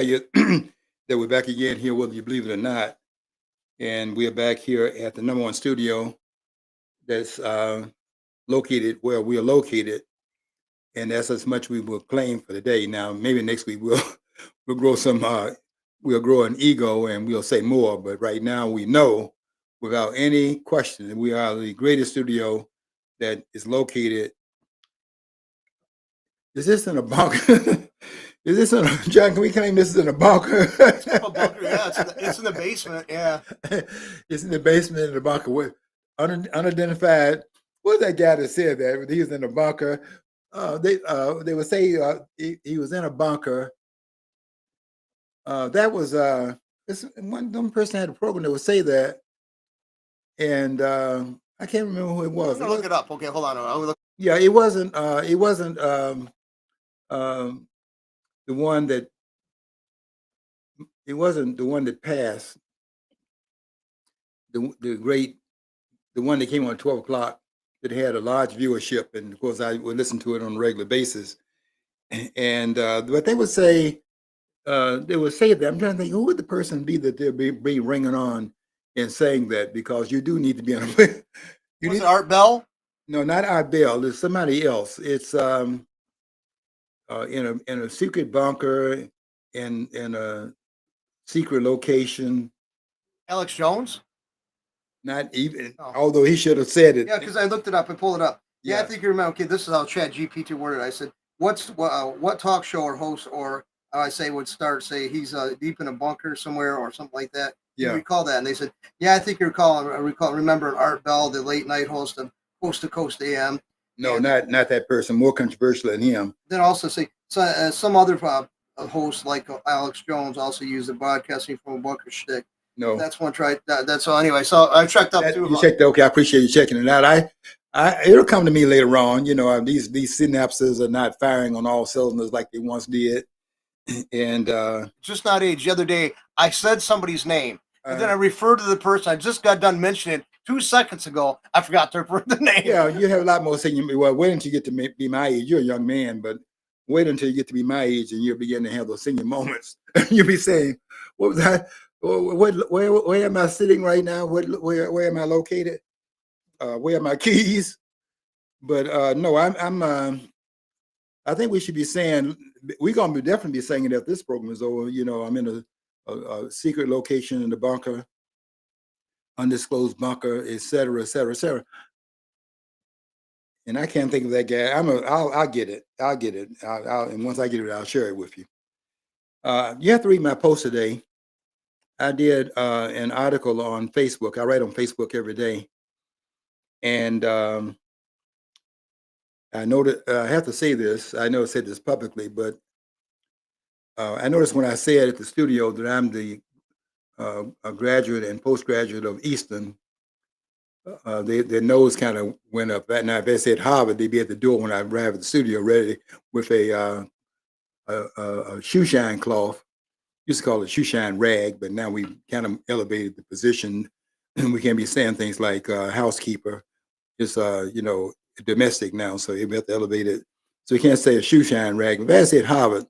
you that we're back again here, whether you believe it or not. And we are back here at the number one studio that's located where we are located. And that's as much we will claim for the day. Now, maybe next week we'll we'll grow some we'll grow an ego and we'll say more. But right now we know without any question that we are the greatest studio that is located. Is this in a bunker? Is this in a John? Can we claim this is in a bunker? A bunker, yeah, it's in the basement, yeah. It's in the basement in the bunker with unidentified. What was that guy that said that he was in a bunker? They would say he was in a bunker. That was this one person had a program that would say that, and I can't remember who it I'm was. gonna look it up. Okay, hold on. I'll look. Yeah, it wasn't. It wasn't the one that. It wasn't the one that passed. The great, the one that came on 12 o'clock that had a large viewership, and of course I would listen to it on a regular basis. And but they would say that I'm trying to think who would the person be that they'll be ringing on and saying that, because you do need to be on. Was it Art Bell? No, not Art Bell. It's somebody else. It's in a secret bunker in a secret location. Alex Jones? Not even, Oh. although he should have said it. Yeah, because I looked it up and pulled it up. Yeah, I Yeah. think you remember. Okay, this is how Chat GPT worded. I said, what talk show or host or I say would start say he's deep in a bunker somewhere or something like that. You Yeah. recall that? And they said, yeah, I think you remember Art Bell, the late night host of Coast to Coast AM. No, And not that person. More controversial than him. then also say some other hosts like Alex Jones also use the broadcasting from a bunker shtick. No, That's one try. That's all. Anyway, so I checked up too. you checked. Okay, I appreciate you checking it out. It'll come to me later on. You know, these synapses are not firing on all cylinders like they once did, and Just not age. The other day, I said somebody's name, and then I referred to the person I just got done mentioning 2 seconds ago. I forgot to refer to the name. yeah, you have a lot more saying. Well, wait until you get to be my age. You're a young man, but wait until you get to be my age, and you'll begin to have those senior moments. You'll be saying, "What was that? Where am I sitting right now? Where am I located? Where are my keys?" But no, I think we should be saying we're gonna be definitely be saying it if this program is over. You know, I'm in a secret location in the bunker, undisclosed bunker, et cetera, et cetera, et cetera. And I can't think of that guy. I'll get it. I'll get it. And once I get it, I'll share it with you. You have to read my post today. I did an article on Facebook. I write on Facebook every day, and I know that I have to say this. I know I said this publicly, but I noticed when I said at the studio that I'm a graduate and postgraduate of Eastern, their nose kind of went up. Now, if they said Harvard, they'd be at the door when I arrived at the studio, ready with a shoe shine cloth. Used to call it shoe shine rag, but now we kind of elevated the position, and we can't be saying things like housekeeper. It's domestic now, so we have to elevate it. So you can't say a shoe shine rag. If I said Harvard,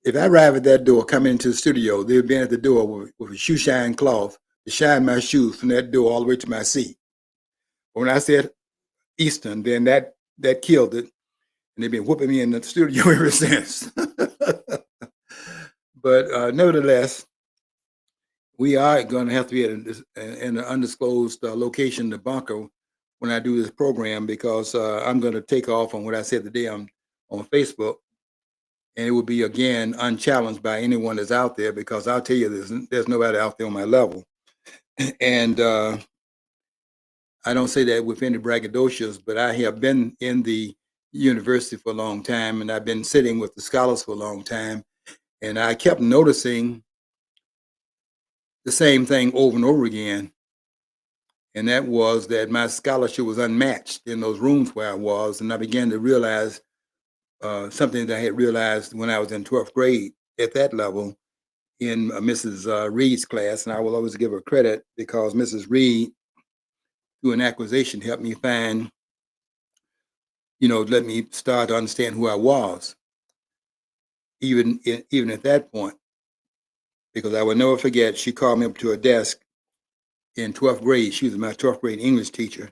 if I arrive at that door, come into the studio, they'd be at the door with a shoe shine cloth to shine my shoes from that door all the way to my seat. But when I said Eastern, then that killed it, and they've been whooping me in the studio ever since. But nevertheless, we are going to have to be in an undisclosed location, the bunker, when I do this program, because I'm going to take off on what I said today on Facebook, and it will be again unchallenged by anyone that's out there, because I'll tell you there's nobody out there on my level, and I don't say that with any braggadocios, but I have been in the university for a long time, and I've been sitting with the scholars for a long time, and I kept noticing the same thing over and over again. And that was that my scholarship was unmatched in those rooms where I was. And I began to realize something that I had realized when I was in 12th grade at that level in Mrs. Reed's class. And I will always give her credit, because Mrs. Reed, through an acquisition, helped me find, let me start to understand who I was, even at that point. because I will never forget. She called me up to her desk in 12th grade. She was my 12th grade English teacher,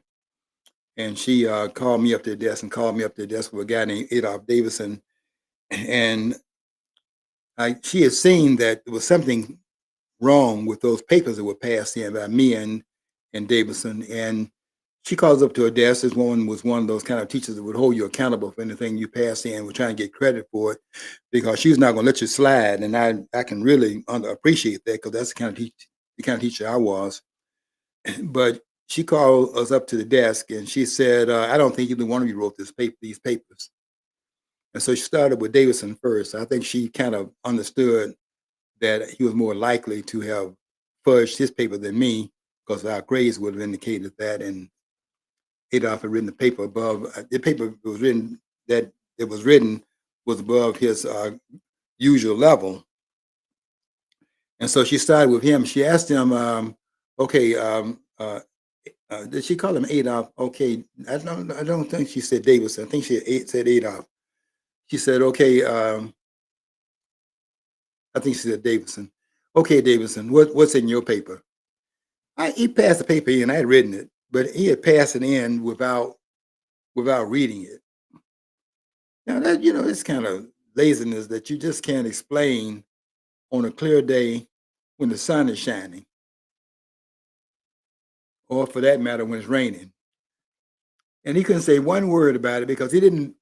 and she called me up to the desk and called me up to the desk with a guy named Adolph Davison, and she had seen that there was something wrong with those papers that were passed in by me and Davison, and she calls up to her desk. This woman was one of those kind of teachers that would hold you accountable for anything you pass in. We're trying to get credit for it because she's not going to let you slide, and I can really appreciate that because that's the kind of teacher I was. But she called us up to the desk and she said, "I don't think either one of you wrote these papers." And so she started with Davison first. I think she kind of understood that he was more likely to have fudged his paper than me because our grades would have indicated that. And Adolph had written the paper above. The paper was written that it was written was above his usual level. And so she started with him. She asked him, "Okay, did she call him Adolph?" Okay, I don't think she said Davison. I think she said Adolph. She said, "Okay." I think she said Davison. "Okay, Davison, what's in your paper?" He passed the paper in. I had written it, but he had passed it in without reading it. Now that it's kind of laziness that you just can't explain on a clear day when the sun is shining, or for that matter, when it's raining. And he couldn't say one word about it because he didn't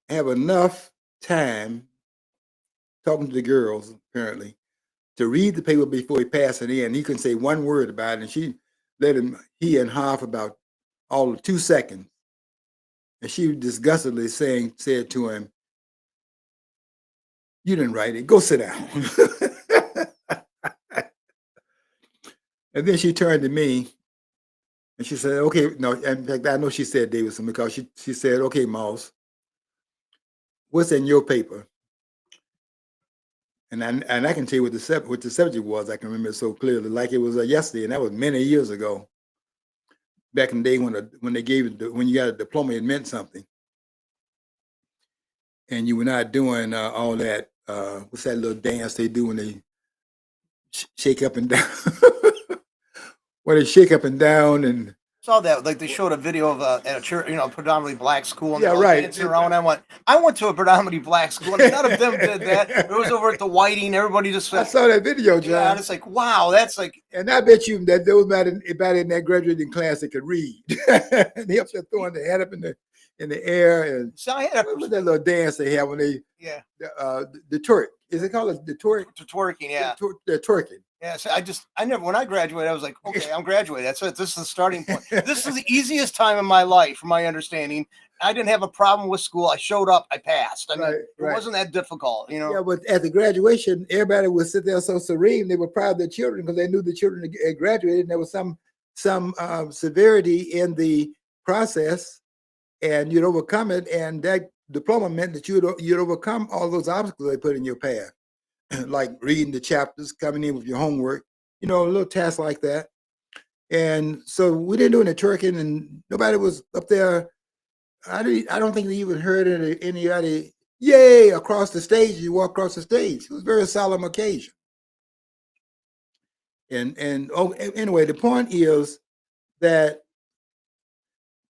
have enough time talking to the girls, apparently, to read the paper before he passed it in. He couldn't say one word about it. And she let him, he and half about all of 2 seconds. And she disgustedly said to him, "You didn't write it. Go sit down." And then she turned to me and she said, "Okay, no, in fact, I know she said Davison because she said, 'Okay, Moss, what's in your paper?'" And I can tell you what the subject was. I can remember it so clearly, like it was yesterday, and that was many years ago. Back in the day when they gave when you got a diploma, it meant something, and you were not doing all that. What's that little dance they do when they shake up and down? When they shake up and down and Saw that, like they showed a video of at a church, predominantly black school, and yeah, they're all right. dancing around. I went to a predominantly black school, and none of them did that. It was over at the Whiting. Everybody just I saw that video, John. yeah, and it's like, wow, that's like, and I bet you that those about in that graduating class that could read. And they up there throwing their head up in the air and so I had what was that little dance they have when they yeah, the twerk? Is it called the twerk? twerking, yeah. The twerking. Yeah, so I never, when I graduated, I was like, okay, I'm graduated. That's it. This is the starting point. This is the easiest time in my life, from my understanding. I didn't have a problem with school. I showed up, I passed. I mean, it wasn't that difficult, Yeah, but at the graduation, everybody would sit there so serene. They were proud of their children because they knew the children had graduated, and there was some severity in the process, and you'd overcome it. And that diploma meant that you'd overcome all those obstacles they put in your path. Like reading the chapters, coming in with your homework, a little task like that. And so we didn't do any twerking, and nobody was up there. I don't think they even heard anybody yay across the stage. You walk across the stage. It was a very solemn occasion. And anyway, the point is that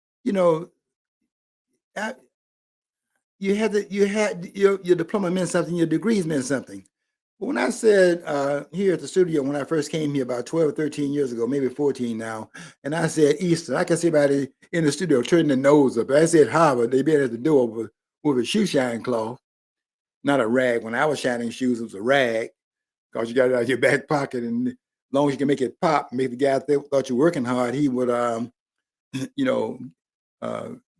you had your diploma meant something, your degrees meant something. When I said here at the studio, when I first came here about 12 or 13 years ago, maybe 14 now, and I said Eastern, I can see everybody in the studio turning their nose up. I said Harvard, they'd be at the door with a shoe shine cloth, not a rag. When I was shining shoes, it was a rag because you got it out of your back pocket. And as long as you can make it pop, make the guy thought you're working hard, he would,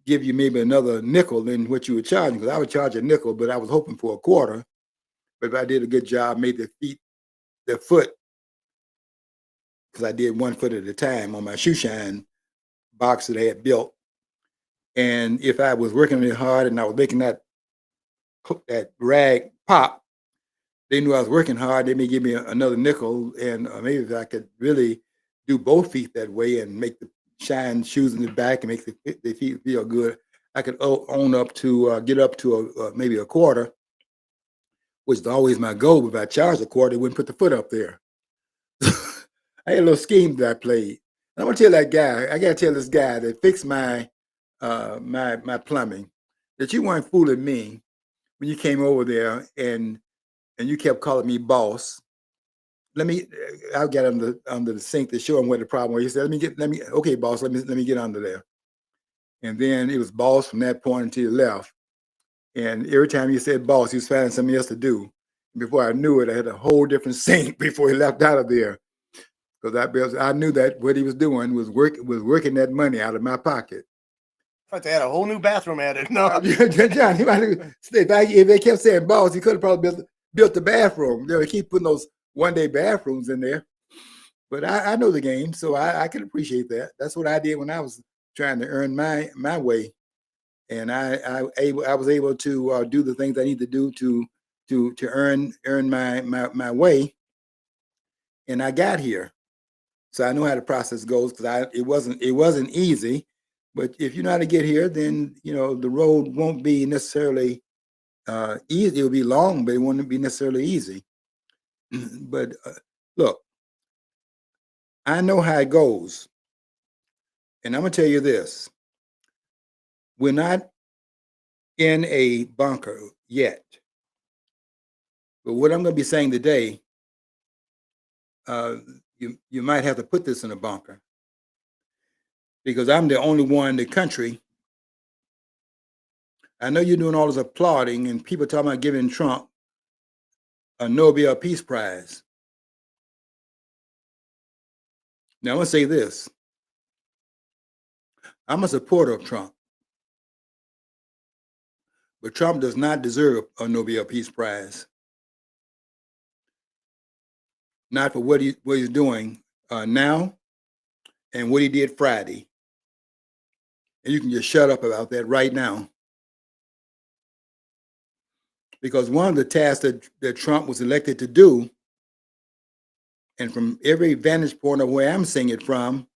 give you maybe another nickel than what you were charging. Because I would charge a nickel, but I was hoping for a quarter. But if I did a good job, made the foot, because I did 1 foot at a time on my shoe shine box that I had built. And if I was working really hard and I was making that rag pop, they knew I was working hard. They may give me another nickel, and maybe if I could really do both feet that way and make the shine shoes in the back and make the feet feel good, I could own up to get up to maybe a quarter. which is always my goal. But if I charged a quarter, they wouldn't put the foot up there. I had a little scheme that I played. And I'm gonna tell that guy, I gotta tell this guy that fixed my my plumbing, that you weren't fooling me when you came over there and you kept calling me boss. Let me I'll get under the sink to show him where the problem was. He said, okay, boss, let me get under there. And then it was boss from that point until he left. And every time he said boss, he was finding something else to do. Before I knew it, I had a whole different sink before he left out of there. Because I knew that what he was doing was working that money out of my pocket. But they had a whole new bathroom added. No, John, if they kept saying boss, he could have probably built the bathroom. They keep putting those one-day bathrooms in there. But I know the game, so I can appreciate that. That's what I did when I was trying to earn my way, and I was able to do the things I need to do to earn my way, and I got here. So I know how the process goes because it wasn't easy, but if you know how to get here, then the road won't be necessarily easy. It'll be long, but it won't be necessarily easy. But look, I know how it goes, and I'm gonna tell you this: we're not in a bunker yet. But what I'm gonna be saying today, you might have to put this in a bunker. Because I'm the only one in the country. I know you're doing all this applauding and people talking about giving Trump a Nobel Peace Prize. Now, I'm going to say this. I'm a supporter of Trump. But Trump does not deserve a Nobel Peace Prize. Not for what he's doing now and what he did Friday. And you can just shut up about that right now. Because one of the tasks that Trump was elected to do, and from every vantage point of where I'm seeing it from,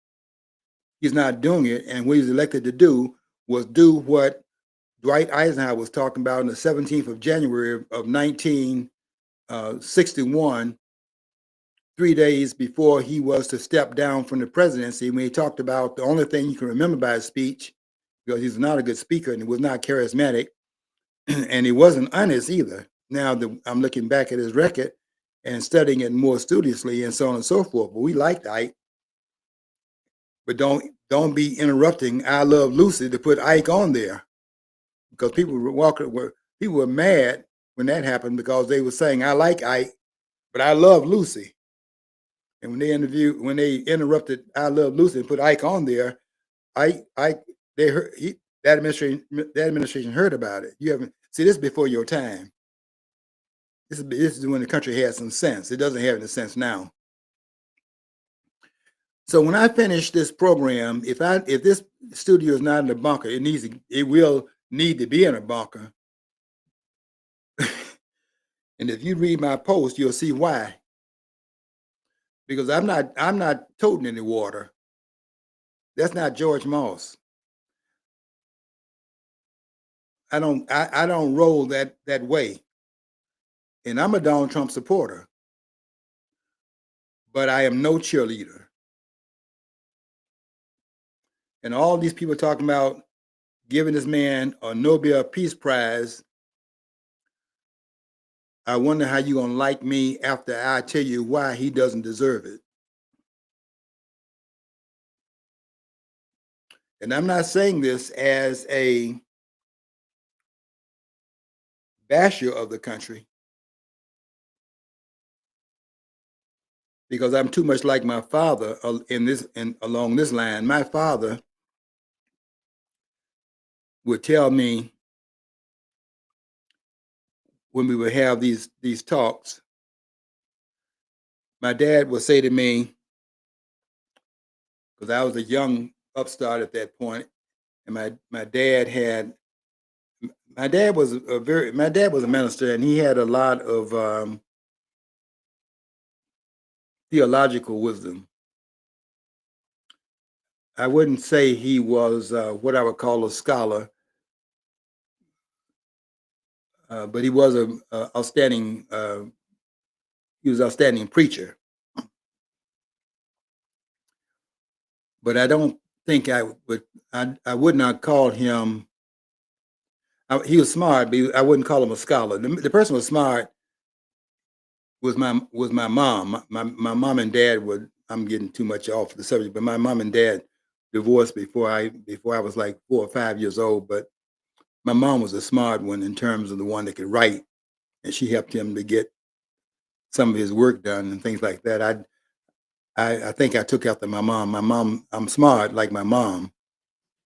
he's not doing it. And what he's elected to do was do what Dwight Eisenhower was talking about on the 17th of January of 1961, 3 days before he was to step down from the presidency, when he talked about the only thing you can remember by his speech, because he's not a good speaker and he was not charismatic, and he wasn't honest either. Now I'm looking back at his record and studying it more studiously and so on and so forth. But we liked Ike. But don't be interrupting I Love Lucy to put Ike on there. Because people were mad when that happened because they were saying, I like Ike, but I love Lucy. And when they interrupted I Love Lucy and put Ike on there, that administration heard about it. You haven't see this before your time. This is when the country had some sense. It doesn't have any sense now. So when I finish this program, if this studio is not in a bunker, it will need to be in a bunker. And if you read my post, you'll see why. Because I'm not toting any water. That's not George Moss. I don't roll that way. And I'm a Donald Trump supporter. But I am no cheerleader. And all these people talking about giving this man a Nobel Peace Prize, I wonder how you're going to like me after I tell you why he doesn't deserve it. And I'm not saying this as a basher of the country, because I'm too much like my father along this line. My father would tell me when we would have these talks, my dad would say to me, because I was a young upstart at that point, and my dad was a minister, and he had a lot of theological wisdom. I wouldn't say he was what I would call a scholar. but he was a outstanding. He was an outstanding preacher. But I don't think I would. I would not call him. He was smart, but I wouldn't call him a scholar. The person was smart was my mom. My mom and dad were. I'm getting too much off the subject, but my mom and dad divorced before I was like 4 or 5 years old. But my mom was a smart one in terms of the one that could write, and she helped him to get some of his work done and things like that. I think I took after my mom. My mom, I'm smart like my mom.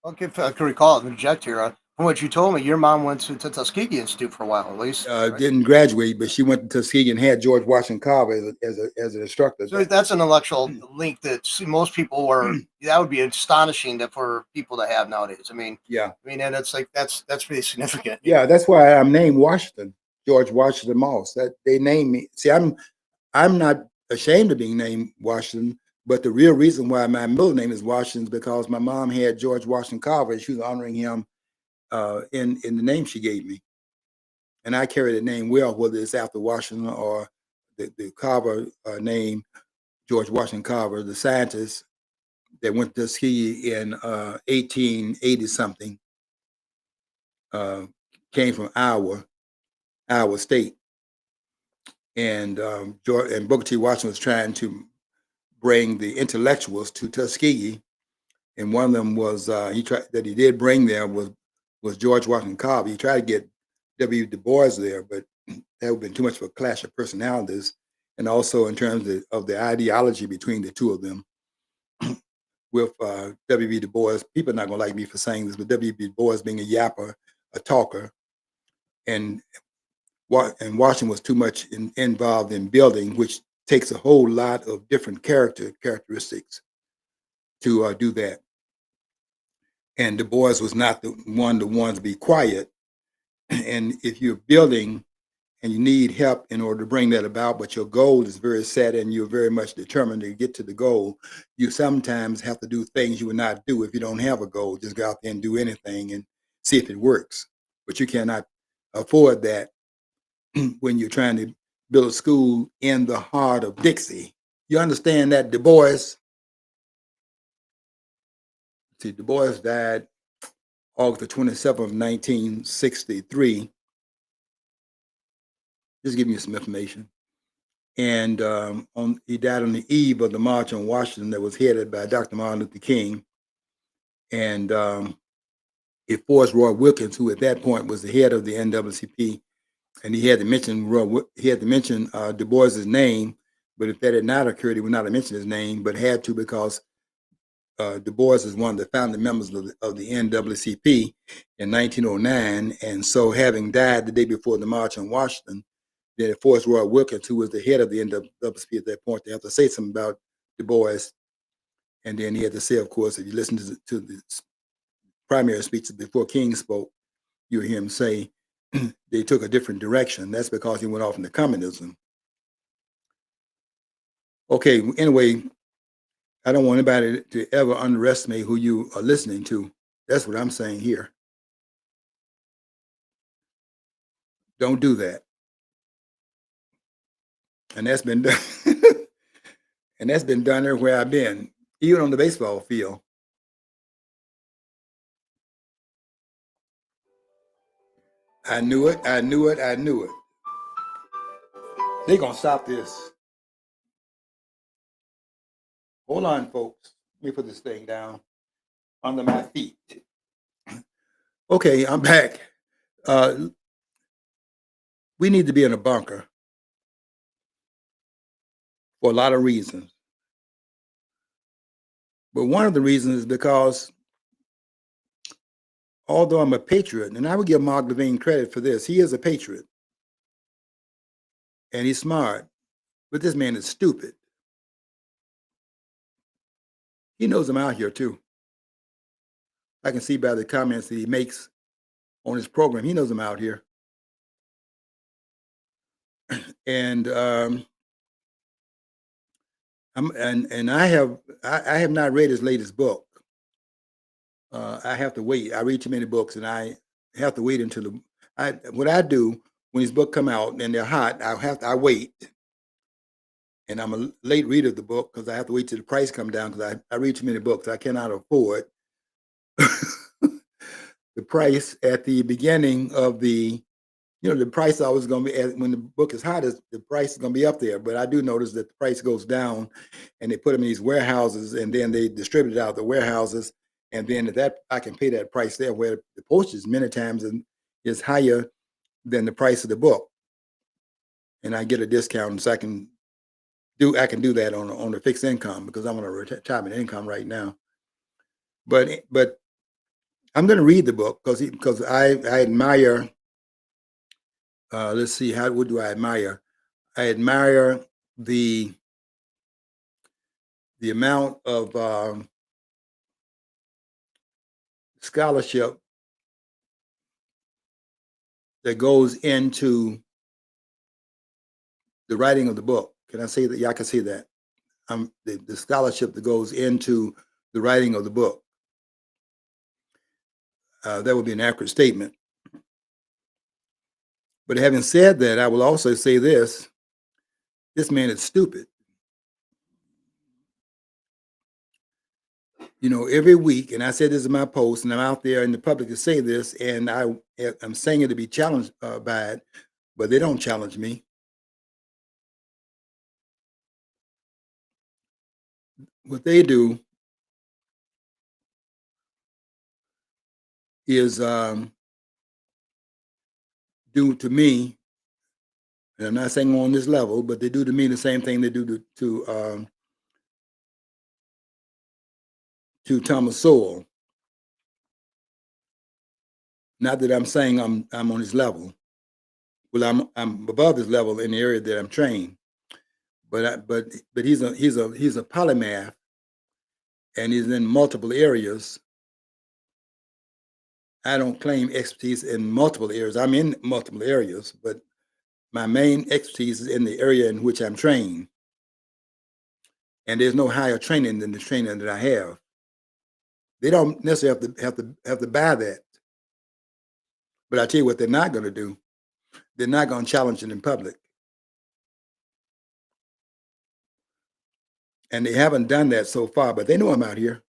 Okay, if I can recall, interject here. From what you told me, your mom went to Tuskegee Institute for a while, at least. Right? Didn't graduate, but she went to Tuskegee and had George Washington Carver as an instructor. So that's an intellectual link that most people were. That would be astonishing for people to have nowadays. I mean, yeah. And it's like that's pretty significant. Yeah, that's why I'm named Washington, George Washington Moss. That they named me. See, I'm not ashamed of being named Washington, but the real reason why my middle name is Washington is because my mom had George Washington Carver, and she was honoring him in the name she gave me. And I carry the name well, whether it's after Washington or the Carver name, George Washington Carver, the scientist that went to Tuskegee in 1880 something, came from Iowa State. And Booker T. Washington was trying to bring the intellectuals to Tuskegee, and one of them was he did bring there was George Washington Carver. He tried to get W. Du Bois there, but that would have been too much of a clash of personalities, and also in terms of the ideology between the two of them. With W. Du Bois, people are not going to like me for saying this, but W. Du Bois being a yapper, a talker, and Washington was too much involved in building, which takes a whole lot of different characteristics to do that. And Du Bois was not the one to be quiet. And if you're building and you need help in order to bring that about, but your goal is very set and you're very much determined to get to the goal, you sometimes have to do things you would not do if you don't have a goal. Just go out there and do anything and see if it works. But you cannot afford that when you're trying to build a school in the heart of Dixie. You understand that Du Bois? See, Du Bois died August the 27th of 1963. Just giving you some information. And he died on the eve of the March on Washington that was headed by Dr. Martin Luther King. And it forced Roy Wilkins, who at that point was the head of the NAACP, and he had to mention Du Bois's name. But if that had not occurred, he would not have mentioned his name, but had to because Du Bois is one of the founding members of the NAACP in 1909. And so having died the day before the March on Washington, then it forced Roy Wilkins, who was the head of the NAACP at that point, to have to say something about Du Bois. And then he had to say, of course, if you listen to the primary speeches before King spoke, you hear him say they took a different direction. That's because he went off into communism. Okay, anyway, I don't want anybody to ever underestimate who you are listening to. That's what I'm saying here. Don't do that. And that's been done. And that's been done everywhere I've been, even on the baseball field. I knew it. They're going to stop this. Hold on, folks. Let me put this thing down under my feet. Okay, I'm back. We need to be in a bunker for a lot of reasons. But one of the reasons is because although I'm a patriot, and I would give Mark Levine credit for this, he is a patriot. And he's smart, but this man is stupid. He knows I'm out here too. I can see by the comments that he makes on his program, he knows I'm out here. And I have not read his latest book. I have to wait. I read too many books, and I have to wait until what I do when these books come out and they're hot, I wait. And I'm a late reader of the book because I have to wait till the price come down because I read too many books. I cannot afford the price at the beginning of the, the price always going to be, when the book is hot, the price is going to be up there. But I do notice that the price goes down and they put them in these warehouses and then they distribute it out the warehouses. And then I can pay that price there where the postage many times is higher than the price of the book. And I get a discount, so I can do that on a fixed income because I'm on a retirement income right now. But I'm going to read the book because I admire. Let's see, what do I admire? I admire the amount of scholarship that goes into the writing of the book. Can I say that? Yeah, I can say that. The scholarship that goes into the writing of the book. That would be an accurate statement. But having said that, I will also say this man is stupid. Every week, and I said this in my post, and I'm out there in the public to say this, and I'm saying it to be challenged by it, but they don't challenge me. What they do is do to me, and I'm not saying on this level, but they do to me the same thing they do to Thomas Sowell. Not that I'm saying I'm on his level. Well, I'm above his level in the area that I'm trained, but he's a polymath, and he's in multiple areas. I don't claim expertise in multiple areas. I'm in multiple areas, but my main expertise is in the area in which I'm trained. And there's no higher training than the training that I have. They don't necessarily have to buy that. But I tell you what they're not going to do. They're not going to challenge it in public. And they haven't done that so far, but they know I'm out here.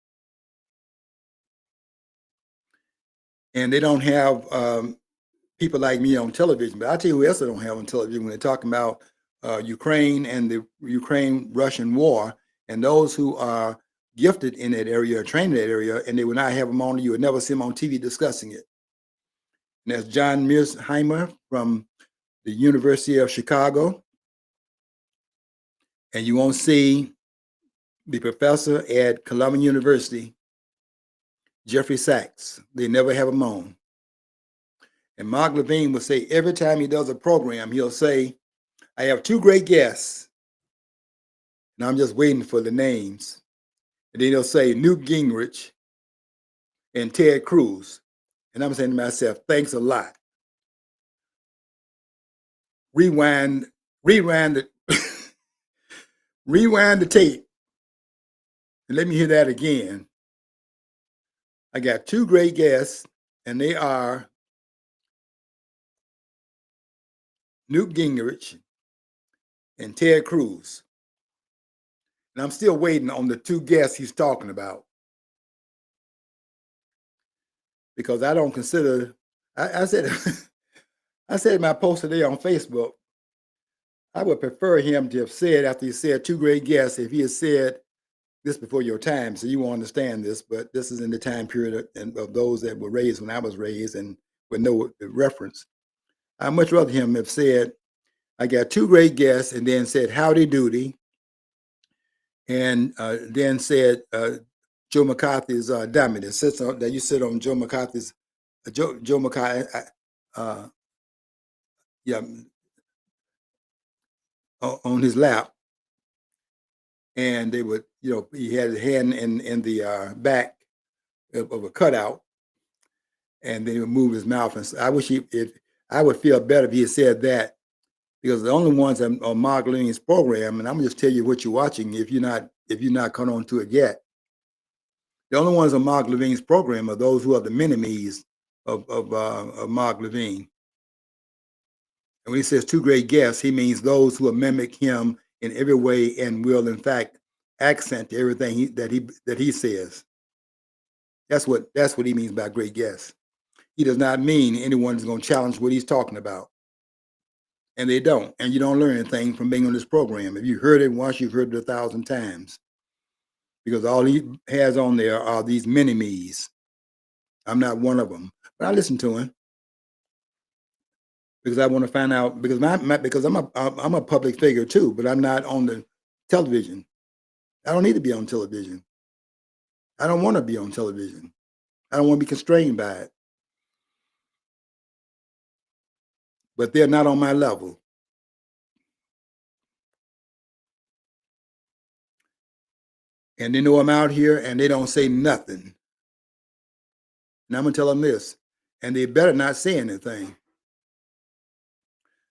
And they don't have people like me on television. But I'll tell you who else they don't have on television when they're talking about Ukraine and the Ukraine-Russian war, and those who are gifted in that area, trained in that area, and they would not have them on. You would never see them on TV discussing it. And that's John Mearsheimer from the University of Chicago. And you won't see the professor at Columbia University, Jeffrey Sachs. They never have him on. And Mark Levine will say every time he does a program, he'll say, I have two great guests. And I'm just waiting for the names. And then he'll say Newt Gingrich and Ted Cruz. And I'm saying to myself, thanks a lot. Rewind the tape. And let me hear that again. I got two great guests, and they are Newt Gingrich and Ted Cruz. And I'm still waiting on the two guests he's talking about. Because I don't consider, I said in my post today on Facebook, I would prefer him to have said, after he said two great guests, if he had said this before your time, so you won't understand this, but this is in the time period of those that were raised when I was raised and would know the reference. I'd much rather him have said, I got two great guests, and then said, howdy doody, and then said, Joe McCarthy's dummy that you sit on Joe McCarthy's, Joe McCarthy, on his lap. And they would, he had his hand in the back of a cutout, and then he would move his mouth. And so I would feel better if he had said that, because the only ones on Mark Levine's program, and I'm gonna just tell you what you're watching if you're not caught on to it yet. The only ones on Mark Levine's program are those who are the mini-me's of Mark Levine. And when he says two great guests, he means those who will mimic him in every way and will, in fact, accent everything that he says. That's what he means by great guests. He does not mean anyone is going to challenge what he's talking about. And they don't. And you don't learn anything from being on this program. If you heard it once, you've heard it 1,000 times. Because all he has on there are these mini-me's. I'm not one of them. But I listen to him. Because I want to find out, because because I'm a public figure too, but I'm not on the television. I don't need to be on television. I don't want to be on television. I don't want to be constrained by it. But they're not on my level. And they know I'm out here and they don't say nothing. And I'm going to tell them this, and they better not say anything.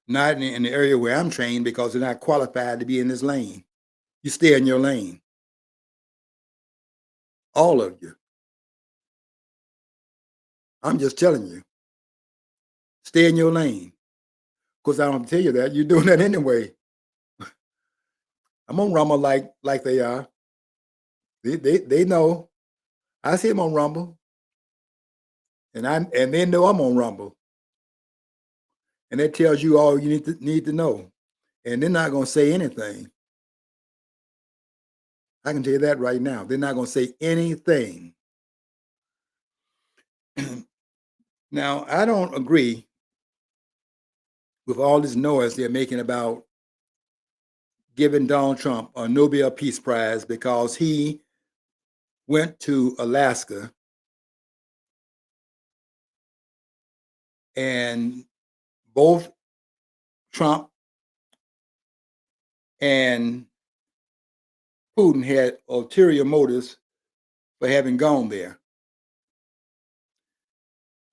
Not in the area where I'm trained, because they're not qualified to be in this lane. You stay in your lane. All of you. I'm just telling you. Stay in your lane. Of course, I don't tell you that. You're doing that anyway. I'm on Rumble like they are. They know. I see them on Rumble. And they know I'm on Rumble. And that tells you all you need to know. And they're not going to say anything. I can tell you that right now. They're not going to say anything. Now, I don't agree with all this noise they're making about giving Donald Trump a Nobel Peace Prize because he went to Alaska and both Trump and Putin had ulterior motives for having gone there.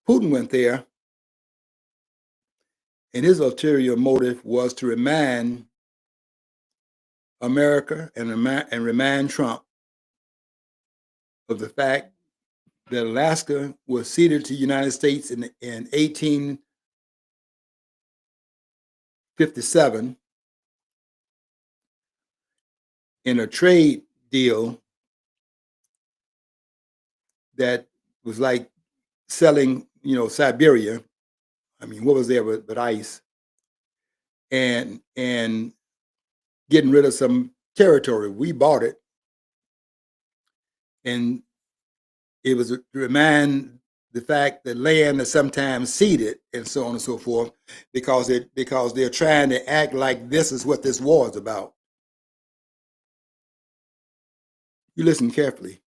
Putin went there, and his ulterior motive was to remind America and remind Trump of the fact that Alaska was ceded to the United States in 1857 in a trade deal that was like selling, Siberia. I mean, what was there but ice, and getting rid of some territory. We bought it, and it was to remind the fact that land is sometimes ceded and so on and so forth, because they're trying to act like this is what this war is about. You listen carefully.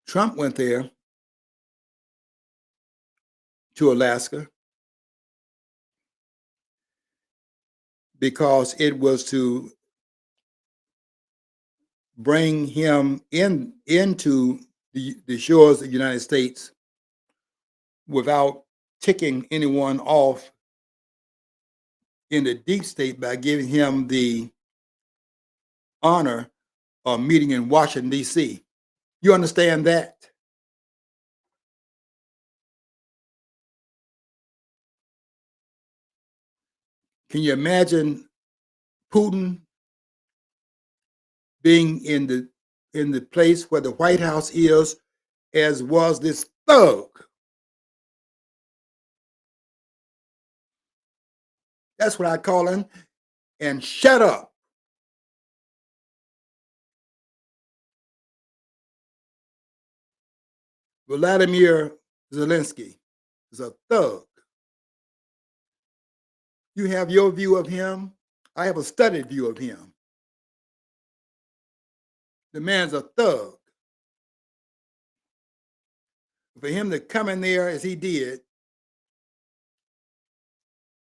Trump went there to Alaska because it was to bring him into the shores of the United States without ticking anyone off in the deep state by giving him the honor of meeting in Washington, D.C. You understand that? Can you imagine Putin being in the place where the White House is, as was this thug? That's what I call him. And shut up. Vladimir Zelensky is a thug. You have your view of him. I have a studied view of him. The man's a thug. For him to come in there as he did,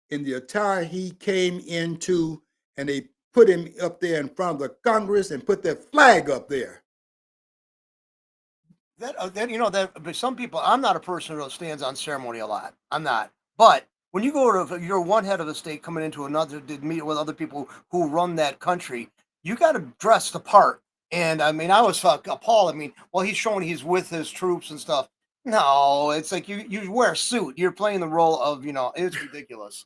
in the attire he came into, and they put him up there in front of the Congress and put their flag up there. That some people, I'm not a person who stands on ceremony a lot. I'm not. But when you go to, you're one head of the state coming into another to meet with other people who run that country, you got to dress the part. And I mean, I was appalled. I mean, well, he's showing he's with his troops and stuff. No, it's like you wear a suit. You're playing the role of, it's ridiculous.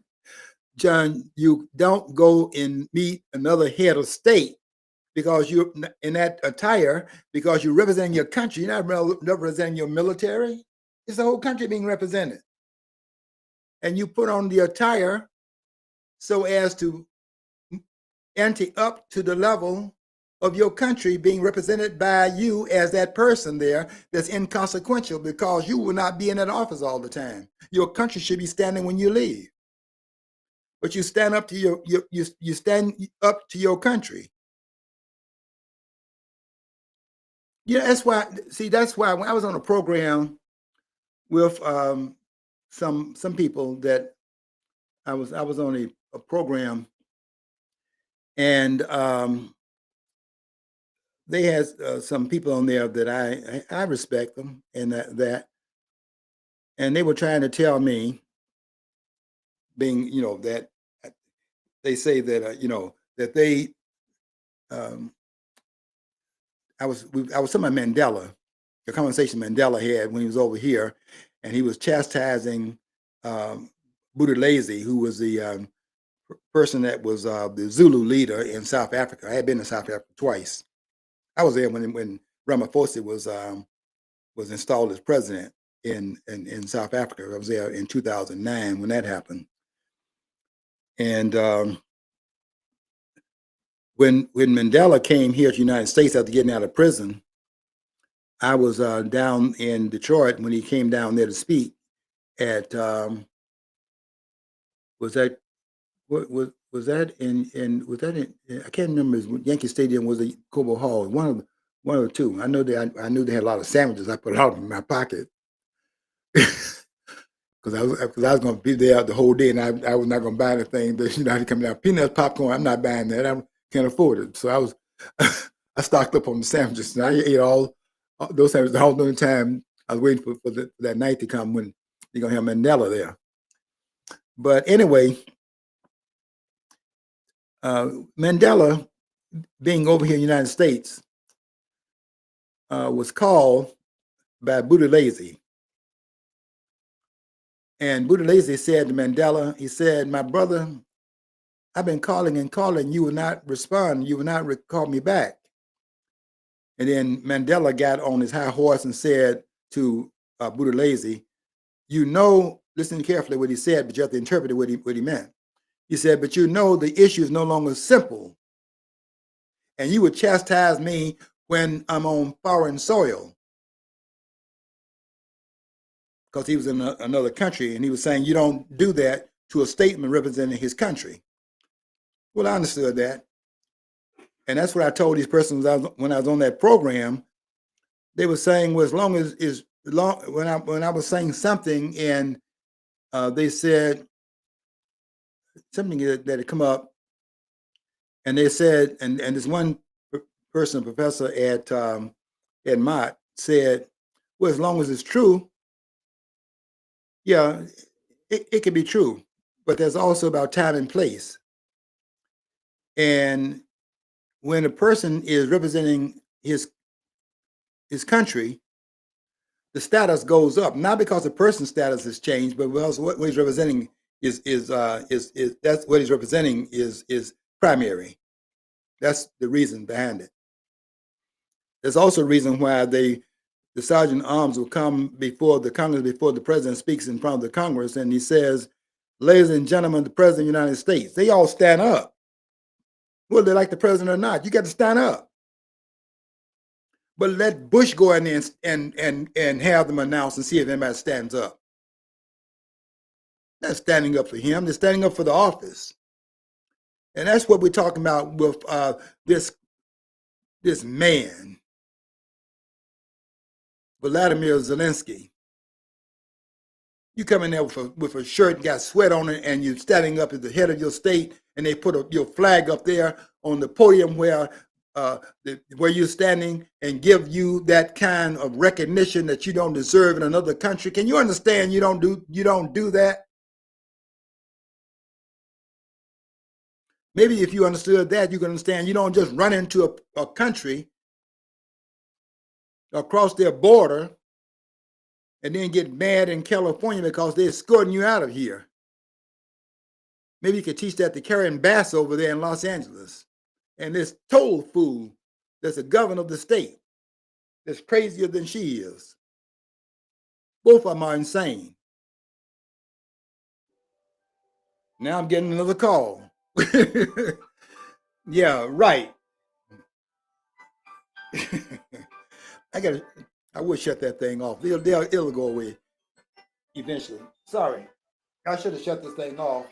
John, you don't go and meet another head of state because you're in that attire, because you're representing your country. You're not representing your military. It's the whole country being represented. And you put on the attire so as to ante up to the level of your country being represented by you as that person there that's inconsequential, because you will not be in that office all the time. Your country should be standing when you leave. But you stand up to you stand up to your country. Yeah, that's why. See, that's why when I was on a program with some people that I was on a program, and they had some people on there that I respect them, and and they were trying to tell me, being that they say that that they I was talking about Mandela, the conversation Mandela had when he was over here, and he was chastising Buthelezi, who was the person that was the Zulu leader in South Africa. I had been to South Africa twice. I was there when Ramaphosa was installed as president in South Africa. I was there in 2009 when that happened. And when Mandela came here to the United States after getting out of prison, I was down in Detroit when he came down there to speak at was that in I can't remember, Yankee Stadium was a Cobo Hall, one of the two. I knew they had a lot of sandwiches. I put it out in my pocket because I was going to be there the whole day, and I was not going to buy anything that I had coming out. Peanuts, popcorn, I'm not buying that. I can't afford it. So I was I stocked up on the sandwiches, and I ate all those sandwiches the whole time. I was waiting for that night to come when you're going to have Mandela there. But anyway, Mandela, being over here in the United States, was called by Buthelezi. And Buthelezi said to Mandela, he said, "My brother, I've been calling and calling. You will not respond. You will not call me back." And then Mandela got on his high horse and said to Buthelezi, listen carefully what he said, but you have to interpret what he meant. He said, "But the issue is no longer simple. And you would chastise me when I'm on foreign soil." Because he was in another country, and he was saying, you don't do that to a statement representing his country. Well, I understood that. And that's what I told these persons when I was on that program. They were saying, well, when I was saying something, and they said something that had come up, and they said, and this one person, a professor at Mott, said, well, as long as it's true, yeah, it can be true, but there's also about time and place. And when a person is representing his country, the status goes up, not because the person's status has changed, but because what he's representing is that's what he's representing is primary. That's the reason behind it. There's also a reason why the sergeant at arms will come before the Congress, before the president speaks in front of the Congress, and he says, "Ladies and gentlemen, the president of the United States." They all stand up. Whether they like the president or not, you got to stand up. But let Bush go in there and have them announce and see if anybody stands up. They're standing up for him. They're standing up for the office. And that's what we're talking about with this man, Vladimir Zelensky. You come in there with a shirt, got sweat on it, and you're standing up at the head of your state, and they put your flag up there on the podium where you're standing, and give you that kind of recognition that you don't deserve in another country. Can you understand? You don't do that. Maybe if you understood that, you can understand you don't just run into a country across their border and then get mad in California because they're escorting you out of here. Maybe you could teach that to Karen Bass over there in Los Angeles. And this total fool that's the governor of the state that's crazier than she is. Both of them are insane. Now I'm getting another call. Yeah, right. I would shut that thing off. It'll go away eventually. Sorry. I should have shut this thing off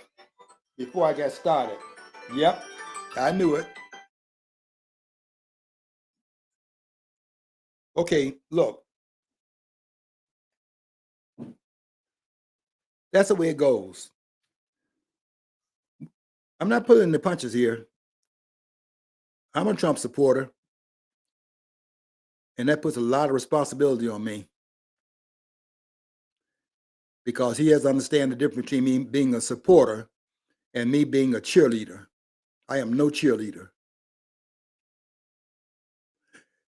before I got started. Yep, I knew it. Okay, look. That's the way it goes. I'm not pulling the punches here. I'm a Trump supporter, and that puts a lot of responsibility on me because he has to understand the difference between me being a supporter and me being a cheerleader. I am no cheerleader.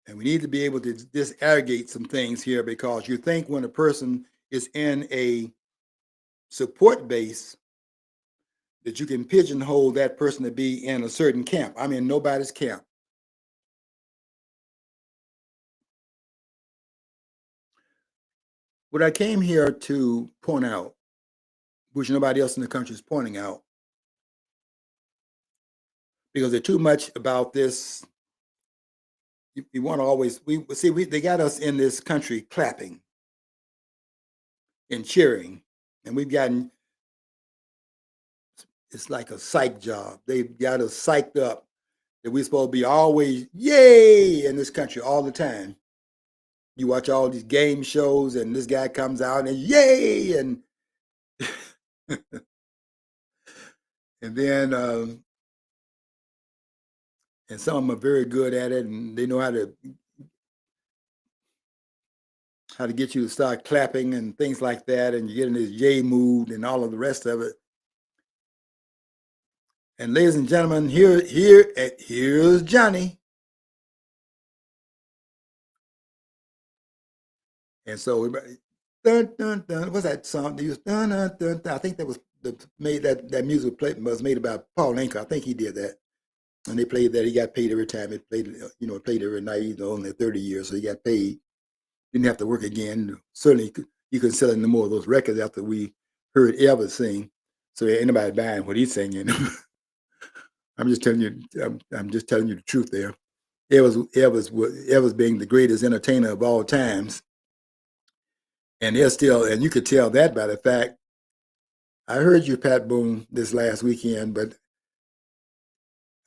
And we need to be able to disaggregate some things here because you think when a person is in a support base that you can pigeonhole that person to be in a certain camp. I'm in nobody's camp. What I came here to point out, which nobody else in the country is pointing out, because they're too much about this. You want to always, they got us in this country clapping and cheering, and we've gotten, it's like a psych job. They've got us psyched up that we're supposed to be always yay in this country all the time. You watch all these game shows, and this guy comes out and yay, and and then and some of them are very good at it, and they know how to get you to start clapping and things like that, and you get in this yay mood and all of the rest of it. And ladies and gentlemen, here's Johnny. And so, dun, dun, dun, what's that song? They used, dun, dun, dun, dun. I think that was that music was made by Paul Anka. I think he did that. And they played that. He got paid every time. It played, played every night. Only 30 years, so he got paid. Didn't have to work again. Certainly, you couldn't sell any more of those records after we heard Elvis sing. So ain't nobody buying what he's singing. I'm just telling you. I'm just telling you the truth there. Elvis being the greatest entertainer of all times. And and you could tell that by the fact, I heard you, Pat Boone, this last weekend, but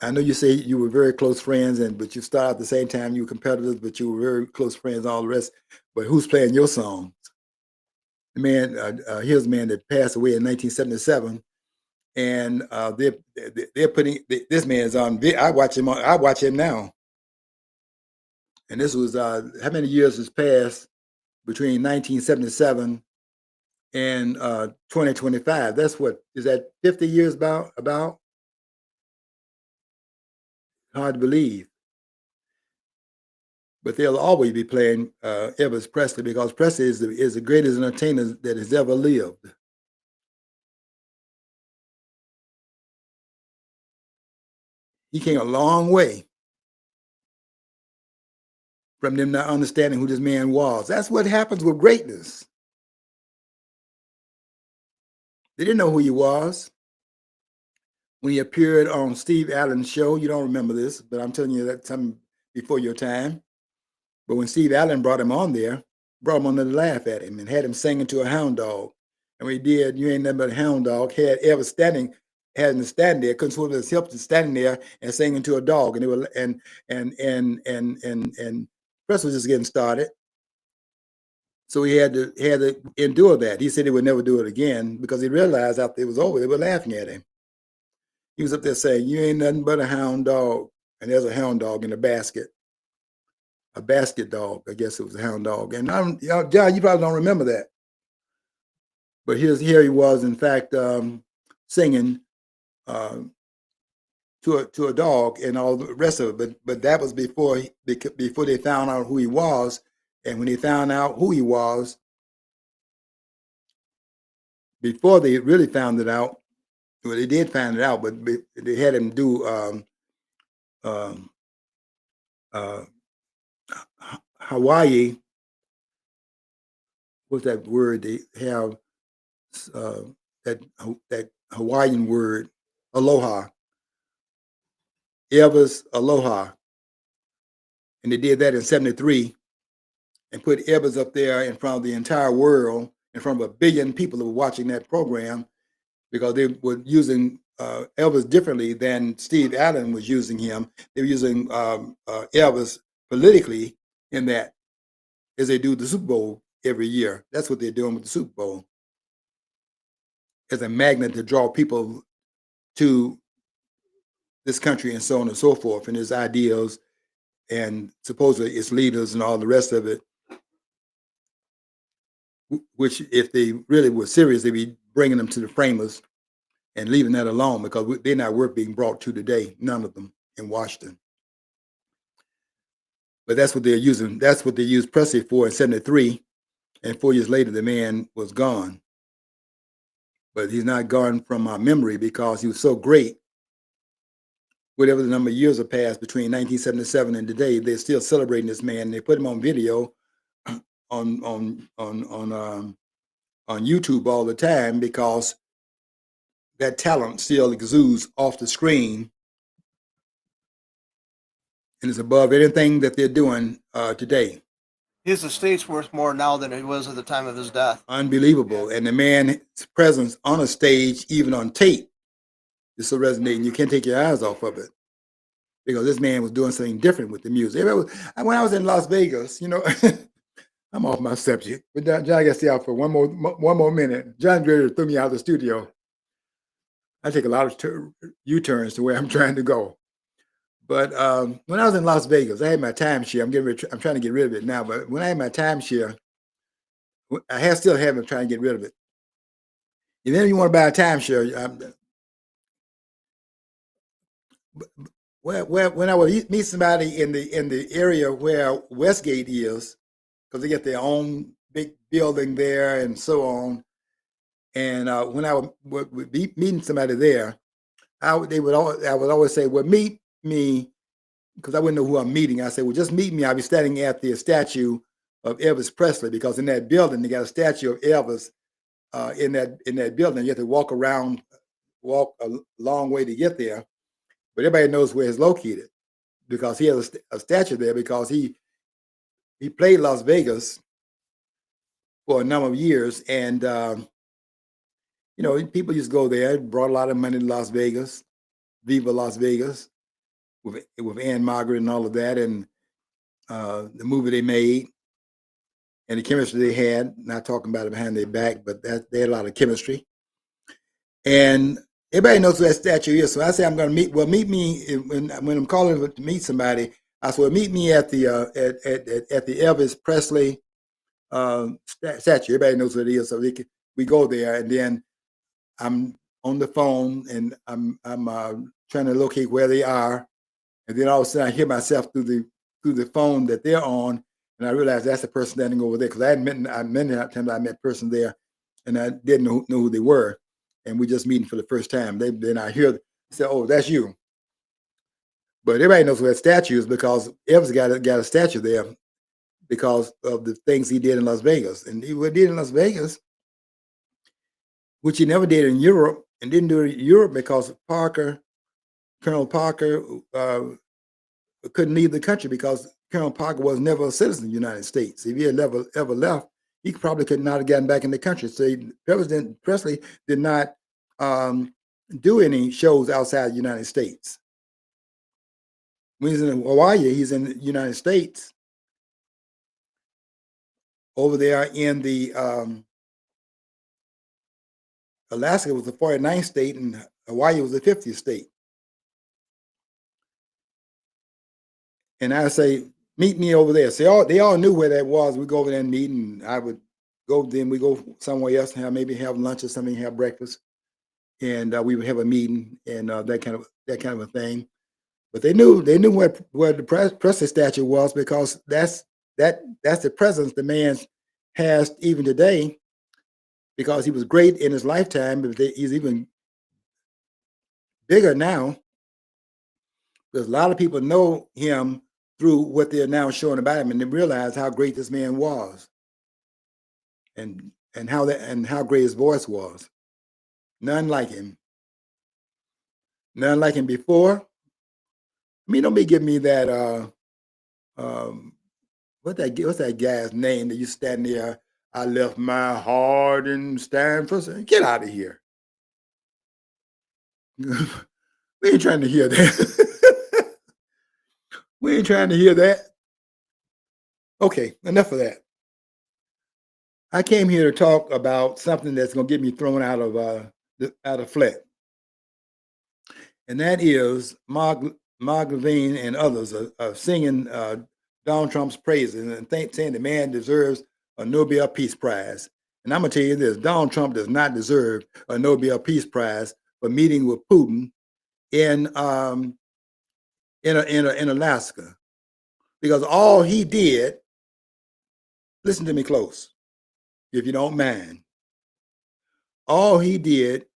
I know you say you were very close friends, but you started at the same time, you were competitors, but you were very close friends, all the rest. But who's playing your songs? The man, here's a man that passed away in 1977, and they're putting this man's on. I watch him now, and this was how many years has passed between 1977 and 2025. That's what is that 50 years about? Hard to believe. But they'll always be playing Elvis Presley because Presley is the greatest entertainer that has ever lived. He came a long way from them not understanding who this man was. That's what happens with greatness. They didn't know who he was. When he appeared on Steve Allen's show, you don't remember this, but I'm telling you that time before your time. But when Steve Allen brought him on there, brought him on there to laugh at him and had him singing to a hound dog. And when he did, You Ain't Nothing But a Hound Dog, had him stand there, couldn't swim his hips, standing there and singing to a dog. And they were and press was just getting started. So he had to endure that. He said he would never do it again because he realized after it was over, they were laughing at him. He was up there saying, You ain't nothing but a hound dog. And there's a hound dog in a basket. A basket dog. I guess it was a hound dog. And John, you probably don't remember that. But here he was, in fact, singing to a dog and all the rest of it. But that was before they found out who he was. And when they found out who he was, before they really found it out, well, they did find it out, but they had him do um, uh, Hawaii. What's that word? They have uh, that Hawaiian word, aloha, Elvis Aloha, and they did that in '73 and put Elvis up there in front of the entire world, in front of 1 billion people who were watching that program, because they were using Elvis differently than Steve Allen was using him. They were using Elvis politically in that, as they do the Super Bowl every year. That's what they're doing with the Super Bowl, as a magnet to draw people to this country and so on and so forth, and his ideals and supposedly its leaders and all the rest of it, which if they really were serious, they'd be bringing them to the framers and leaving that alone, because they're not worth being brought to today, none of them in Washington. But that's what they're using. That's what they used Presley for in '73, and 4 years later, the man was gone. But he's not gone from our memory, because he was so great. Whatever the number of years have passed between 1977 and today, they're still celebrating this man. They put him on video on YouTube all the time, because that talent still exudes off the screen and is above anything that they're doing today. His estate's worth more now than it was at the time of his death. Unbelievable. And the man's presence on a stage, even on tape, is so resonating. You can't take your eyes off of it, because this man was doing something different with the music. When I was in Las Vegas, I'm off my subject, but John, I got to stay out for one more minute. John Grader threw me out of the studio. I take a lot of U-turns to where I'm trying to go. But when I was in Las Vegas, I had my timeshare. I'm trying to get rid of it now. But when I had my timeshare, I still have it, trying to get rid of it. And then if you want to buy a timeshare, when I would meet somebody in the area where Westgate is, because they get their own big building there and so on. And when I would be meeting somebody there, I would always say, well, meet me, because I wouldn't know who I'm meeting. I said, well, just meet me. I'll be standing at the statue of Elvis Presley, because in that building, they got a statue of Elvis in that building. You have to walk a long way to get there. But everybody knows where it's located, because he has a statue there, because he played Las Vegas for a number of years. And, people used to go there, brought a lot of money to Las Vegas, Viva Las Vegas, with Ann Margaret and all of that, and the movie they made, and the chemistry they had. Not talking about it behind their back, but they had a lot of chemistry. And everybody knows who that statue is. So I say, I'm going to meet me when I'm calling to meet somebody. I said, well, meet me at the Elvis Presley statue. Everybody knows what it is. So we go there, and then I'm on the phone, and I'm trying to locate where they are. And then all of a sudden I hear myself through the phone that they're on, and I realize that's the person standing over there, because many times I met person there, and I didn't know who they were, and we just meeting for the first time. Then I hear say, "Oh, that's you." But everybody knows where that statue is, because Elvis got a statue there because of the things he did in Las Vegas, and he did in Las Vegas, which he never did in Europe, and didn't do it in Europe because Colonel Parker couldn't leave the country, because Colonel Parker was never a citizen of the United States. If he had ever left, he probably could not have gotten back in the country. So President Presley did not do any shows outside the United States. When he's in Hawaii, he's in the United States. Over there in the Alaska was the 49th state, and Hawaii was the 50th state. And I say, meet me over there. So they all knew where that was. We go over there and meet, and I would go. Then we go somewhere else and maybe have lunch or something, have breakfast, and we would have a meeting and that kind of a thing. But they knew where the Presley statue was, because that's the presence the man has even today. because he was great in his lifetime, but he's even bigger now because a lot of people know him through what they're now showing about him, and they realize how great this man was, and how great his voice was. None like him. None like him before. I mean, don't be giving me that what's that guy's name that you stand there? I left my heart in Stanford. Get out of here. We ain't trying to hear that. We ain't trying to hear that. Okay, enough of that. I came here to talk about something that's going to get me thrown out of Flint, and that is Mark Levine and others are singing Donald Trump's praises and saying the man deserves a Nobel Peace Prize. And I'm gonna tell you this: Donald Trump does not deserve a Nobel Peace Prize for meeting with Putin in Alaska, because all he did. Listen to me close, if you don't mind. All he did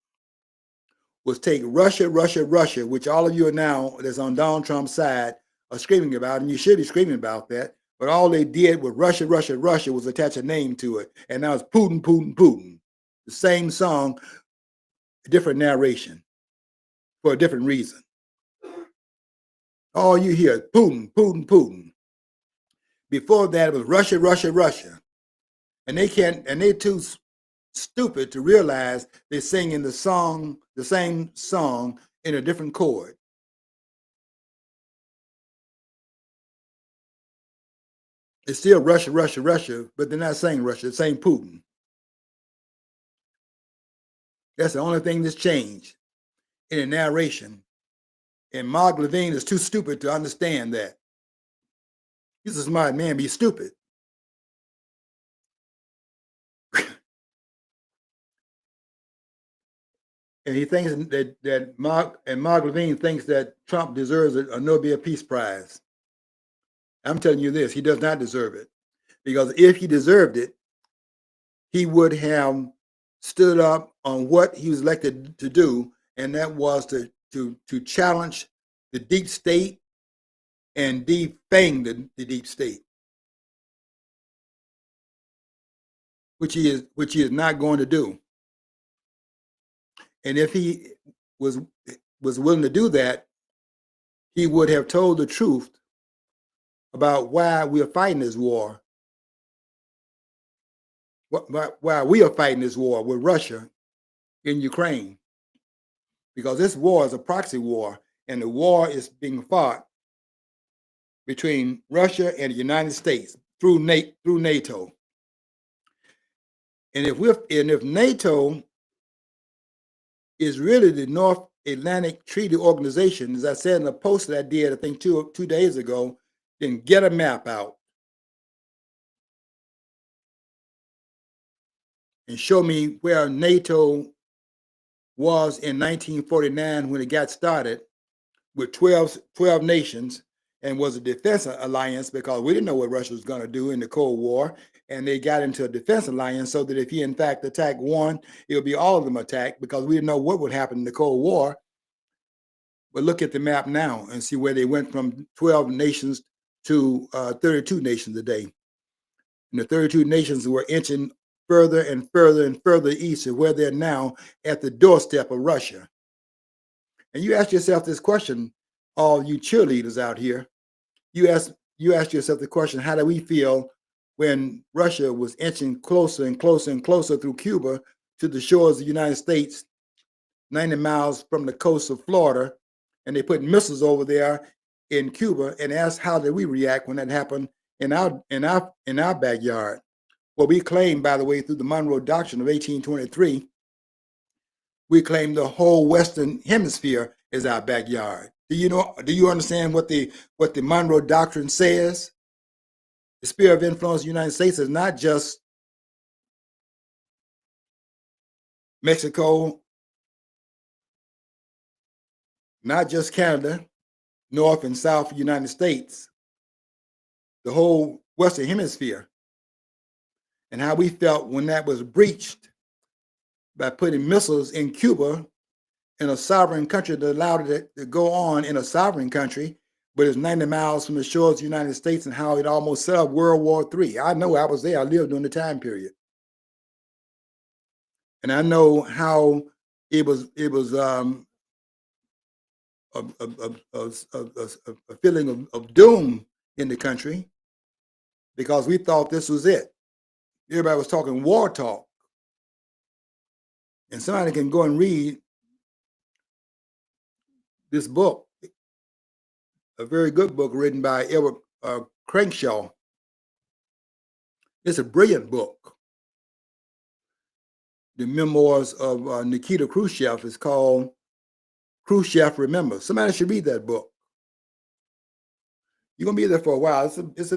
was take Russia, which all of you are now that's on Donald Trump's side are screaming about, and you should be screaming about that. But all they did with Russia was attach a name to it, and now it's Putin, Putin, Putin. The same song, a different narration for a different reason. All you hear is Putin, Putin, Putin. Before that, it was Russia, and they're too stupid to realize they're singing the same song in a different chord. It's still Russia, but they're not saying Russia, they're saying Putin. That's the only thing that's changed in the narration. And Mark Levine is too stupid to understand that. He's a smart man, but he's stupid. And he thinks that Mark Levine thinks that Trump deserves a Nobel Peace Prize. I'm telling you this, he does not deserve it. Because if he deserved it, he would have stood up on what he was elected to do, and that was to challenge the deep state and defang the deep state, which he is not going to do. And if he was willing to do that, he would have told the truth about why we are fighting this war. Why we are fighting this war with Russia in Ukraine. Because this war is a proxy war, and the war is being fought between Russia and the United States through NATO. And if NATO is really the North Atlantic Treaty Organization, as I said in a post that I did, I think two days ago, then get a map out and show me where NATO was in 1949 when it got started with 12 nations and was a defense alliance, because we didn't know what Russia was going to do in the Cold War. And they got into a defense alliance so that if he in fact attacked one, it would be all of them attacked, because we didn't know what would happen in the Cold War. But look at the map now and see where they went from 12 nations to 32 nations today. And the 32 nations were inching further and further east to where they're now at the doorstep of Russia. And you ask yourself this question, all you cheerleaders out here, you ask yourself the question, how do we feel when Russia was inching closer and closer through Cuba to the shores of the United States, 90 miles from the coast of Florida, and they put missiles over there in Cuba, and ask how did we react when that happened in our backyard? Well, we claim, by the way, through the Monroe Doctrine of 1823, we claim the whole Western Hemisphere is our backyard. Do you understand what the Monroe Doctrine says? The sphere of influence of the United States is not just Mexico, not just Canada, North and South United States, the whole Western Hemisphere. And how we felt when that was breached by putting missiles in Cuba, in a sovereign country, that allowed it to go on in a sovereign country, but it's 90 miles from the shores of the United States, and how it almost set up World War III. I know, I was there. I lived during the time period. And I know how it was a feeling of doom in the country, because we thought this was it. Everybody was talking war talk. And somebody can go and read this book, a very good book written by Edward Crankshaw. It's a brilliant book. The memoirs of Nikita Khrushchev is called Khrushchev Remembers. Somebody should read that book. You're gonna be there for a while. It's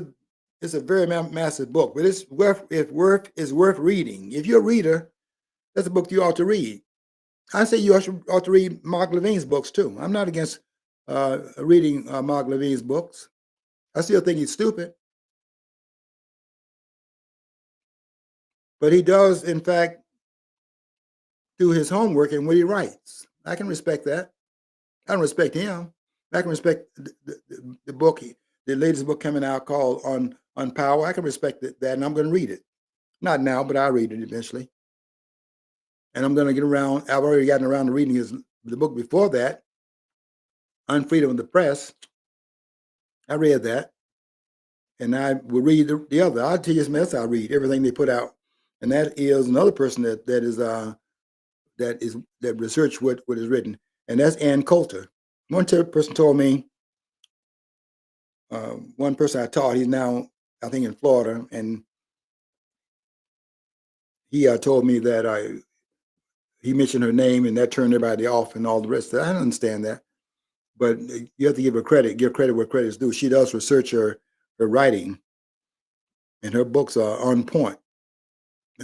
a very massive book, but it's worth reading. If you're a reader, that's a book you ought to read. I say you ought to read Mark Levine's books too. I'm not against reading Mark Levine's books. I still think he's stupid, but he does, in fact, do his homework in what he writes. I can respect that. I don't respect him. I can respect the book, the latest book coming out called on Power. I can respect that, and I'm going to read it. Not now, but I'll read it eventually. And I'm going to get around. I've already gotten around to reading the book before that, Unfreedom of the Press. I read that, and I will read the other. I'll tell you something else. I'll read everything they put out, and that is another person that researched what is written, and that's Ann Coulter. One person told me. One person I taught, he's now, I think, in Florida, and he told me that he mentioned her name, and that turned everybody off and all the rest. I don't understand that, but you have to give credit where credit is due. She does research her writing, and her books are on point.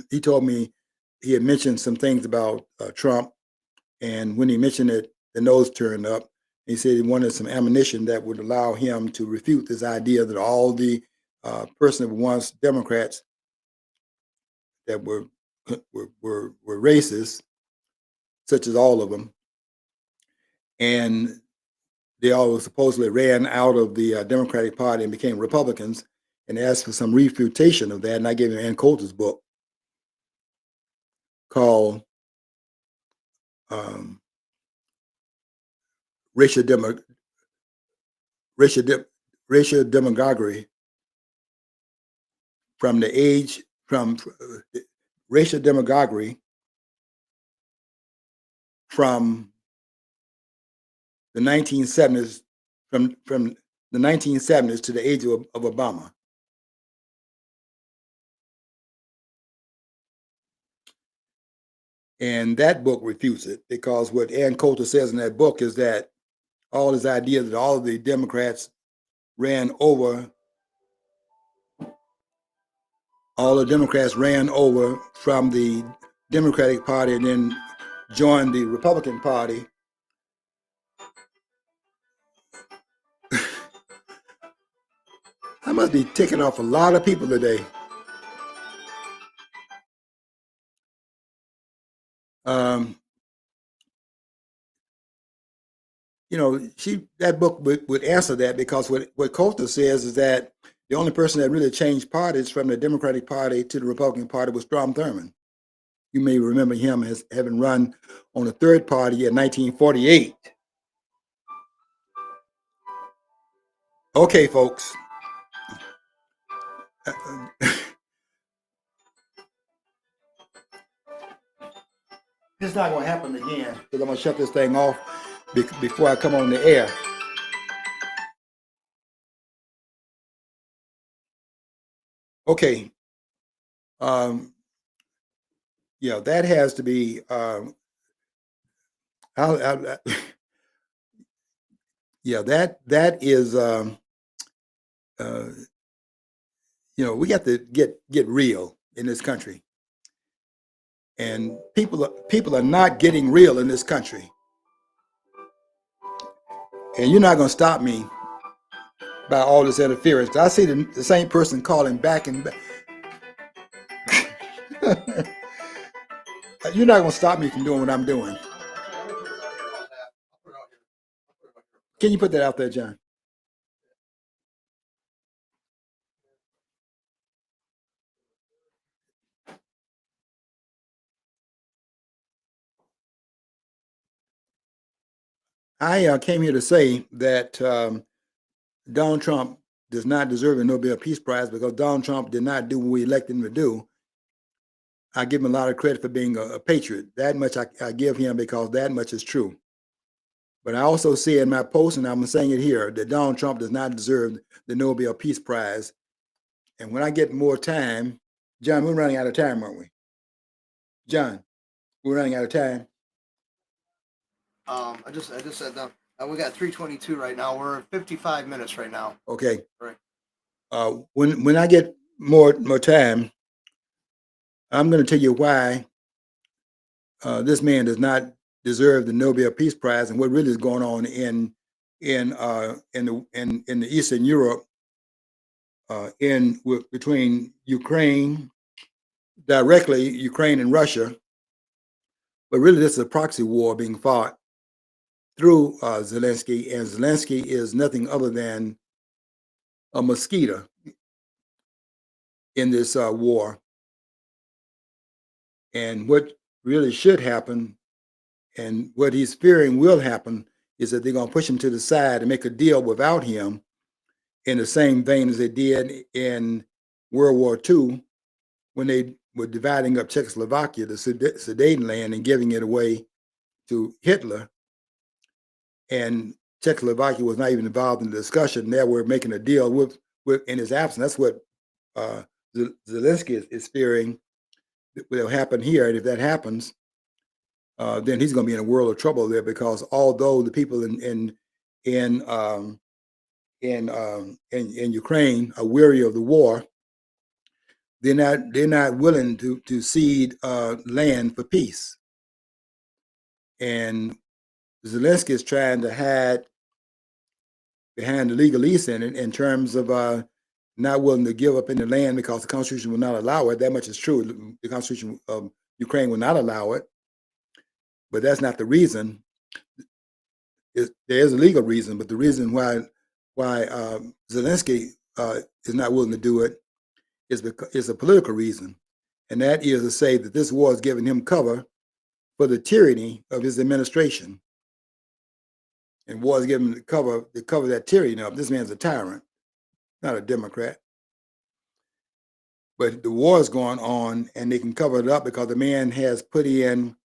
He told me he had mentioned some things about Trump, and when he mentioned it, the nose turned up. He said he wanted some ammunition that would allow him to refute this idea that all the person that once Democrats that were racist, such as all of them, and they all supposedly ran out of the Democratic Party and became Republicans, and asked for some refutation of that. And I gave him Ann Coulter's book called Racial Demagoguery from Racial Demagoguery from the 1970s, from the 1970s to the age of Obama. And that book refutes it, because what Ann Coulter says in that book is that all his idea that all of the Democrats ran over from the Democratic Party and then joined the Republican Party. I must be ticking off a lot of people today. That book would answer that, because what Coulter says is that the only person that really changed parties from the Democratic Party to the Republican Party was Strom Thurmond. You may remember him as having run on the third party in 1948. Okay, folks. It's not going to happen again, because I'm going to shut this thing off before I come on the air. Okay. That has to be. That is. We got to get real in this country, and people are not getting real in this country, and you're not going to stop me by all this interference. I see the same person calling back and back. You're not going to stop me from doing what I'm doing. Can you put that out there, John? I came here to say that Donald Trump does not deserve a Nobel Peace Prize because Donald Trump did not do what we elected him to do. I give him a lot of credit for being a patriot. That much I give him because that much is true. But I also say in my post, and I'm saying it here, that Donald Trump does not deserve the Nobel Peace Prize. And when I get more time, John, we're running out of time, aren't we? John, we're running out of time. I just said that. We got 3:22 right now. We're at 55 minutes right now. Okay. Right. When I get more time, I'm going to tell you why this man does not deserve the Nobel Peace Prize and what really is going on in the Eastern Europe, between Ukraine, directly Ukraine and Russia, but really this is a proxy war being fought through Zelensky, and Zelensky is nothing other than a mosquito in this war. And what really should happen, and what he's fearing will happen, is that they're going to push him to the side and make a deal without him, in the same vein as they did in World War II, when they were dividing up Czechoslovakia, the Sudetenland, and giving it away to Hitler. And Czechoslovakia was not even involved in the discussion. They were making a deal with in his absence. That's what Zelensky is fearing will happen here. And if that happens, then he's going to be in a world of trouble there, because although the people in Ukraine are weary of the war, they're not willing to cede land for peace. And Zelensky is trying to hide behind the legalese in terms of not willing to give up any land because the Constitution will not allow it. That much is true. The Constitution of Ukraine will not allow it. But that's not the reason. There is a legal reason, but the reason why Zelensky is not willing to do it is a political reason, and that is to say that this war is giving him cover for the tyranny of his administration, and war is giving him the cover that tyranny up. This man's a tyrant, not a Democrat. But the war is going on, and they can cover it up because the man has put in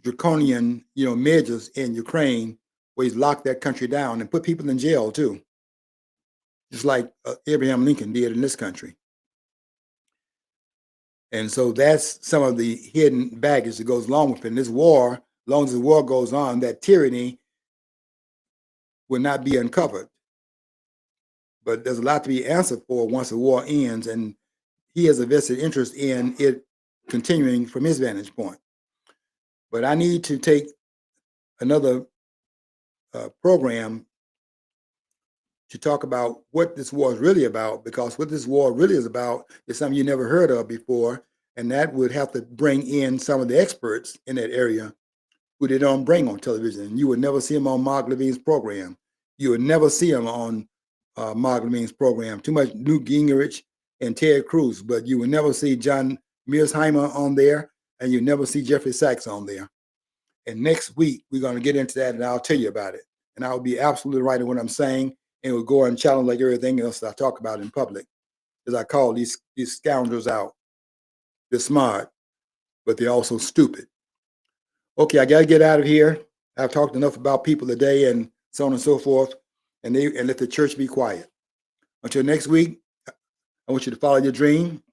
draconian, measures in Ukraine, where he's locked that country down and put people in jail too, just like Abraham Lincoln did in this country. And so that's some of the hidden baggage that goes along with it. And this war, as long as the war goes on, that tyranny will not be uncovered. But there's a lot to be answered for once the war ends, and he has a vested interest in it continuing from his vantage point. But I need to take another program to talk about what this war is really about, because what this war really is about is something you never heard of before, and that would have to bring in some of the experts in that area who they don't bring on television. You would never see them on Mark Levine's program. You would never see them on Mark Levine's program. Too much Newt Gingrich and Ted Cruz, but you would never see John Mearsheimer on there, and you never see Jeffrey Sachs on there. And next week, we're going to get into that, and I'll tell you about it. And I'll be absolutely right in what I'm saying, and it will go and challenge like everything else that I talk about in public, as I call these scoundrels out. They're smart, but they're also stupid. Okay, I got to get out of here. I've talked enough about people today and so on and so forth, and let the church be quiet. Until next week, I want you to follow your dream.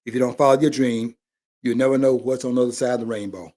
If you don't follow your dream, you'll never know what's on the other side of the rainbow.